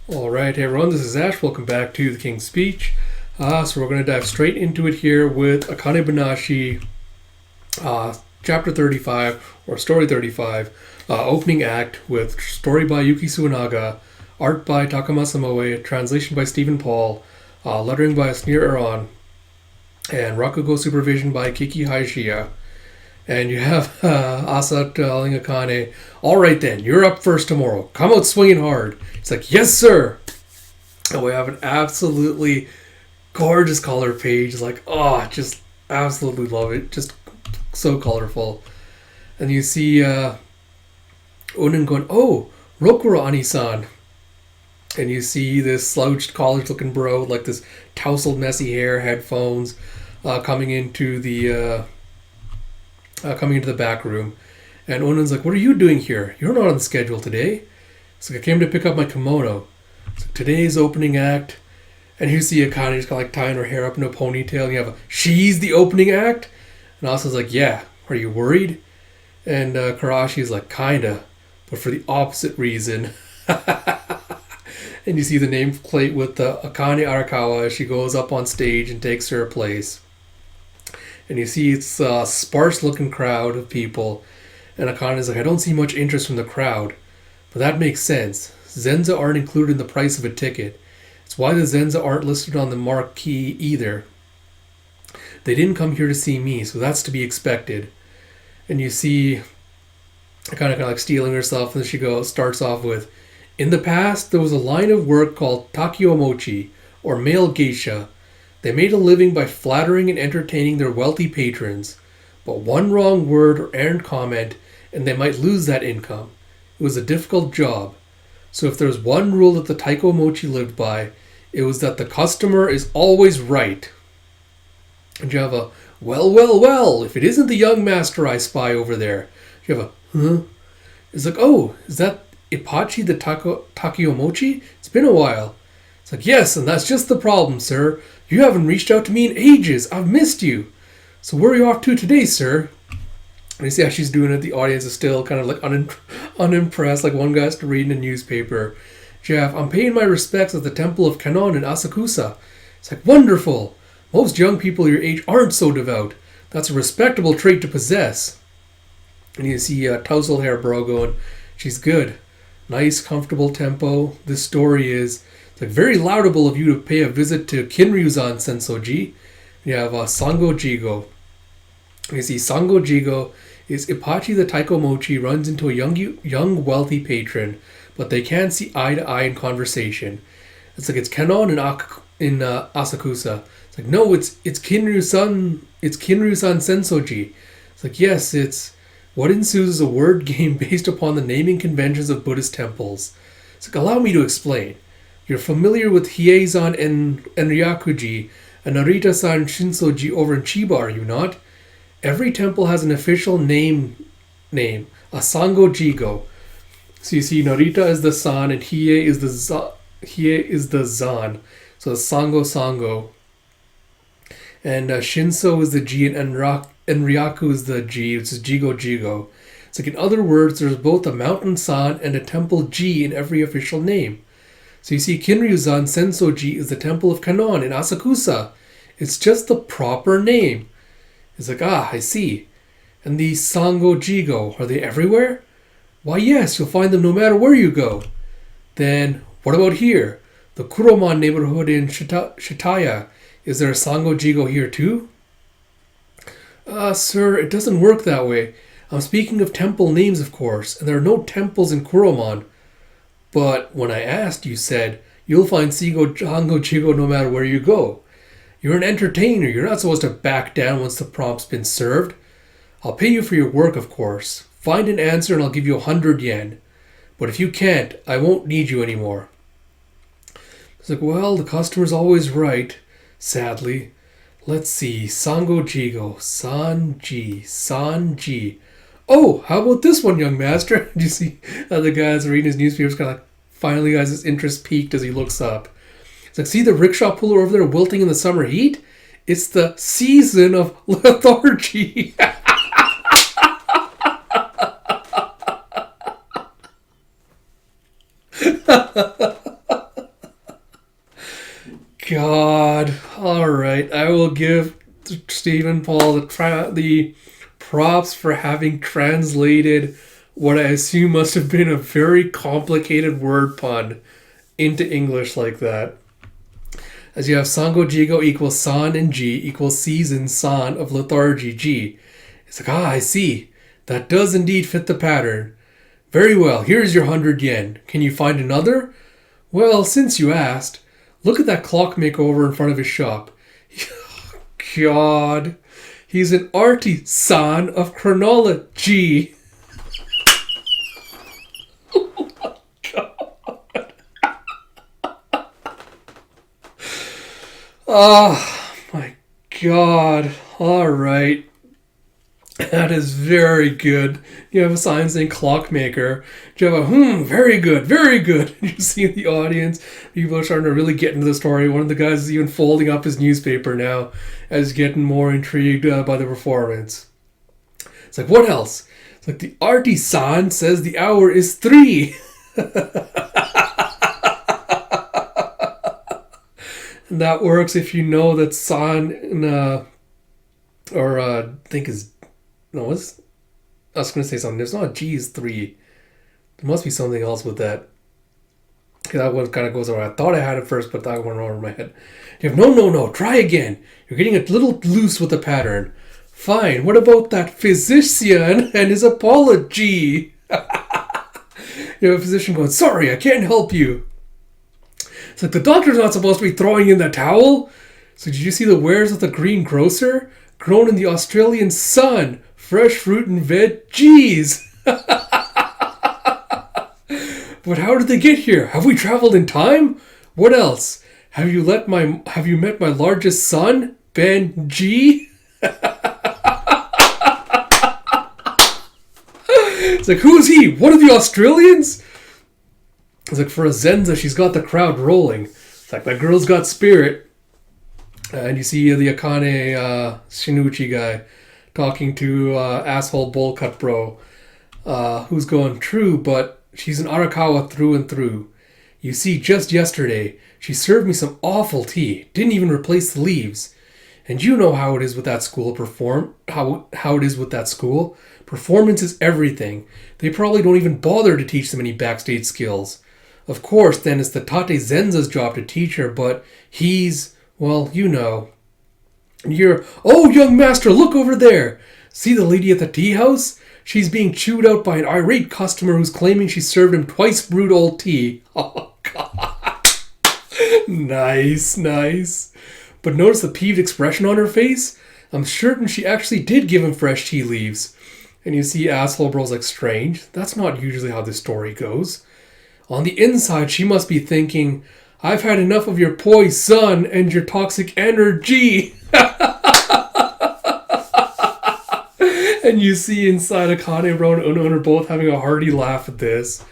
Alright, hey everyone, this is Ash. Welcome back to The King's Speech. So we're going to dive straight into it here with Akane-Banashi, Chapter 35, or Story 35, opening act with story by Yuki Suenaga, art by Takamasa Moe, translation by Stephen Paul, lettering by Asnir Aron, and Rakugo supervision by Kiki Haishiya. And you have Asa telling Akane, alright then, you're up first tomorrow. Come out swinging hard. He's like, yes sir! And we have an absolutely gorgeous color page. Like, just absolutely love it. Just so colorful. And you see Unen going, oh, Rokuro Ani-san. And you see this slouched college looking bro, like this tousled messy hair, headphones, coming into the back room. And Onen's like, what are you doing here? You're not on the schedule today. It's like, I came to pick up my kimono. It's like, today's opening act. And you see Akane just like tying her hair up in a ponytail. And you have she's the opening act? And Asa's like, yeah, are you worried? And Karashi's like, kinda, but for the opposite reason. And you see the nameplate with Akane Arakawa as she goes up on stage and takes her place. And you see it's a sparse-looking crowd of people. And Akane's like, I don't see much interest from the crowd. But that makes sense. Zenza aren't included in the price of a ticket. It's why the Zenza aren't listed on the marquee either. They didn't come here to see me, so that's to be expected. And you see Akane kind of like stealing herself, and then she starts off with, in the past, there was a line of work called Takiomochi, or male geisha. They made a living by flattering and entertaining their wealthy patrons. But one wrong word or errant comment, and they might lose that income. It was a difficult job. So if there was one rule that the Taiko Mochi lived by, it was that the customer is always right. And you have a, well, if it isn't the young master I spy over there. You have a, huh? It's like, oh, is that Ippachi the Takio Mochi? It's been a while. It's like, yes, and that's just the problem, sir. You haven't reached out to me in ages. I've missed you. So where are you off to today, sir? And you see how she's doing it. The audience is still kind of like unimpressed. Like one guy's reading a newspaper. Jeff, I'm paying my respects at the Temple of Kanon in Asakusa. It's like, wonderful. Most young people your age aren't so devout. That's a respectable trait to possess. And you see tousle hair bro going, she's good. Nice, comfortable tempo. This story is, it's like very laudable of you to pay a visit to Kinryuzan Sensoji. You have Sango Jigo. You see, Sango Jigo is Ippachi the Taiko Mochi runs into a young wealthy patron, but they can't see eye to eye in conversation. It's like it's Kanon in Asakusa. It's like, no, it's Kinryu-san Sensoji. It's like, yes, it's what ensues is a word game based upon the naming conventions of Buddhist temples. It's like, allow me to explain. You're familiar with Hiei-san and Ryakuji and Narita-san Shinsoji over in Chiba, are you not? Every temple has an official name, a Sango Jigo. So you see, Narita is the san and Hiei is the zan. So the Sango. And Shinso is the ji and Ryaku is the ji. It's Jigo. It's like, in other words, there's both a mountain san and a temple ji in every official name. So you see, Kinryuzan Sensoji is the temple of Kanon in Asakusa. It's just the proper name. It's like, I see. And the Sango Jigo, are they everywhere? Why, yes, you'll find them no matter where you go. Then, what about here? The Kuroman neighborhood in Shitaya. Is there a Sango Jigo here too? Sir, it doesn't work that way. I'm speaking of temple names, of course, and there are no temples in Kuroman. But when I asked, you said, you'll find Sango Jigo no matter where you go. You're an entertainer. You're not supposed to back down once the prompt's been served. I'll pay you for your work, of course. Find an answer and I'll give you 100 yen. But if you can't, I won't need you anymore. It's like, well, the customer's always right, sadly. Let's see. Sango Jigo. Sanji. Oh, how about this one, young master? Do you see the guy's reading his newspapers kind of like finally has his interest peaked as he looks up. It's like, see the rickshaw puller over there wilting in the summer heat? It's the season of lethargy. God. All right. I will give Stephen Paul the props for having translated what I assume must have been a very complicated word pun into English like that. As you have Sango Jigo equals San and G equals season San of lethargy G. It's like, I see. That does indeed fit the pattern. Very well, here's your 100 yen. Can you find another? Well, since you asked, look at that clockmaker over in front of his shop. God. He's an artisan of chronology. Oh my God. Oh my God. All right. That is very good. You have a sign saying clockmaker. You have a very good, very good. You see in the audience, people are starting to really get into the story. One of the guys is even folding up his newspaper now as he's getting more intrigued by the performance. It's like, what else? It's like, the artisan says the hour is 3. And that works if you know that san I think is no, I was going to say something. There's not a G is 3. There must be something else with that. That one kind of goes over. I thought I had it first, but that went over my head. You have, no. Try again. You're getting a little loose with the pattern. Fine. What about that physician and his apology? You have a physician going, sorry, I can't help you. It's like, the doctor's not supposed to be throwing in the towel. So did you see the wares of the greengrocer? Grown in the Australian sun. Fresh fruit and veggies. But how did they get here? Have we traveled in time? What else? Have you met my largest son, Ben G? It's like, who is he? One of the Australians? It's like, for a Zenza, she's got the crowd rolling. It's like, that girl's got spirit. And you see the Akane Shinichi guy talking to asshole bowl cut bro, who's going, true, but she's an Arakawa through and through. You see, just yesterday, she served me some awful tea, didn't even replace the leaves. And you know how it is with that school, how it is with that school. Performance is everything. They probably don't even bother to teach them any backstage skills. Of course, then it's the Tate Zenza's job to teach her, but he's, well, you know. Oh, young master, look over there. See the lady at the tea house? She's being chewed out by an irate customer who's claiming she served him twice brewed old tea. Oh, God. Nice. But notice the peeved expression on her face? I'm certain she actually did give him fresh tea leaves. And you see asshole bro's like, strange. That's not usually how this story goes. On the inside, she must be thinking, I've had enough of your poison and your toxic energy. And you see inside Akane Bro and Uno are both having a hearty laugh at this.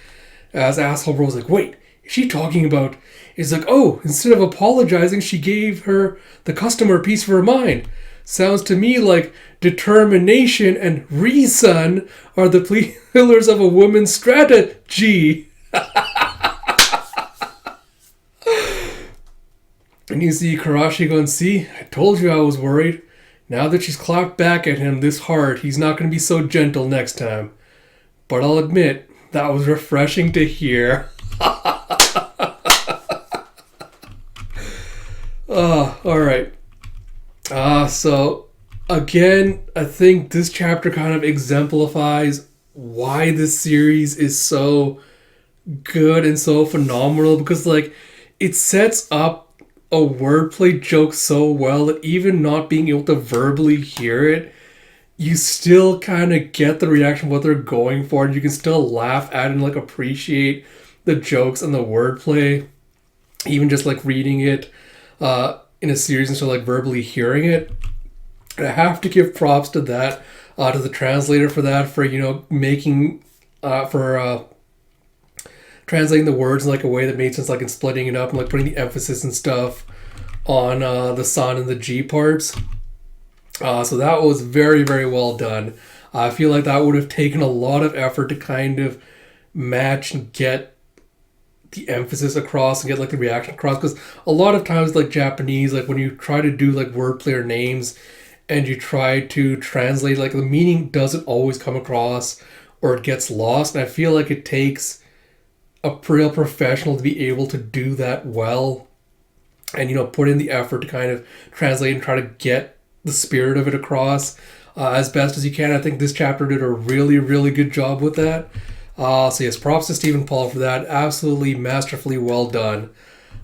As asshole bro's like, wait, is she talking about... It's like, oh, instead of apologizing, she gave her the customer a piece of her mind. Sounds to me like determination and reason are the pillars of a woman's strategy. And you see Karashi going, see, I told you I was worried. Now that she's clapped back at him this hard, he's not going to be so gentle next time. But I'll admit, that was refreshing to hear. Alright. So, again, I think this chapter kind of exemplifies why this series is so good and so phenomenal. Because, like, it sets up a wordplay joke so well that even not being able to verbally hear it, you still kind of get the reaction of what they're going for, and you can still laugh at and like appreciate the jokes and the wordplay, even just like reading it in a series instead of like verbally hearing it. And I have to give props to that, to the translator for that, for, you know, making translating the words in like a way that made sense, like in splitting it up and like putting the emphasis and stuff on the san and the G parts. So that was very, very well done. I feel like that would have taken a lot of effort to kind of match and get the emphasis across and get like the reaction across, because a lot of times like Japanese, like when you try to do like wordplay or names and you try to translate, like the meaning doesn't always come across or it gets lost. And I feel like it takes a real professional to be able to do that well and, you know, put in the effort to kind of translate and try to get the spirit of it across as best as you can. I think this chapter did a really, really good job with that. So yes, props to Stephen Paul for that. Absolutely masterfully well done.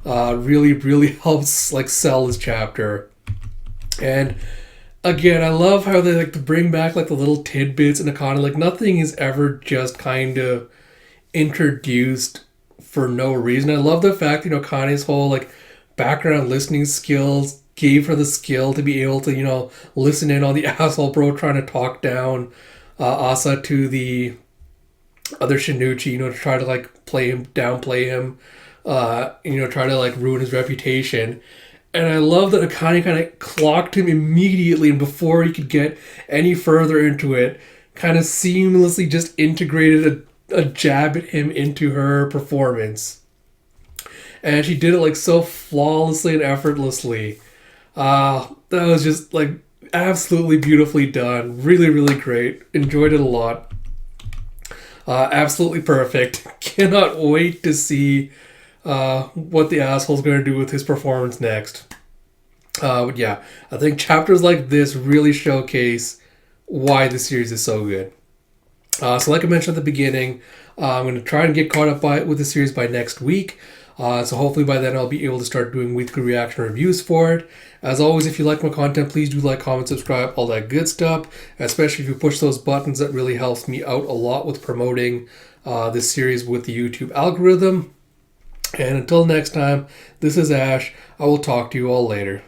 Really, really helps like sell this chapter. And again, I love how they like to bring back like the little tidbits and Akane. Like nothing is ever just kind of introduced for no reason. I love the fact, you know, Kane's whole like background listening skills gave her the skill to be able to, you know, listen in on the asshole bro trying to talk down Asa to the other Shinichi, you know, to try to like play him, downplay him, you know, try to like ruin his reputation. And I love that Akane kind of clocked him immediately, and before he could get any further into it, kind of seamlessly just integrated a jab at him into her performance. And she did it like so flawlessly and effortlessly. That was just like absolutely beautifully done. Really, really great. Enjoyed it a lot. Absolutely perfect. Cannot wait to see what the asshole's going to do with his performance next. But yeah, I think chapters like this really showcase why the series is so good. So like I mentioned at the beginning, I'm going to try and get caught up with the series by next week. So hopefully by then I'll be able to start doing weekly reaction reviews for it. As always, if you like my content, please do like, comment, subscribe, all that good stuff. Especially if you push those buttons, that really helps me out a lot with promoting this series with the YouTube algorithm. And until next time, this is Ash. I will talk to you all later.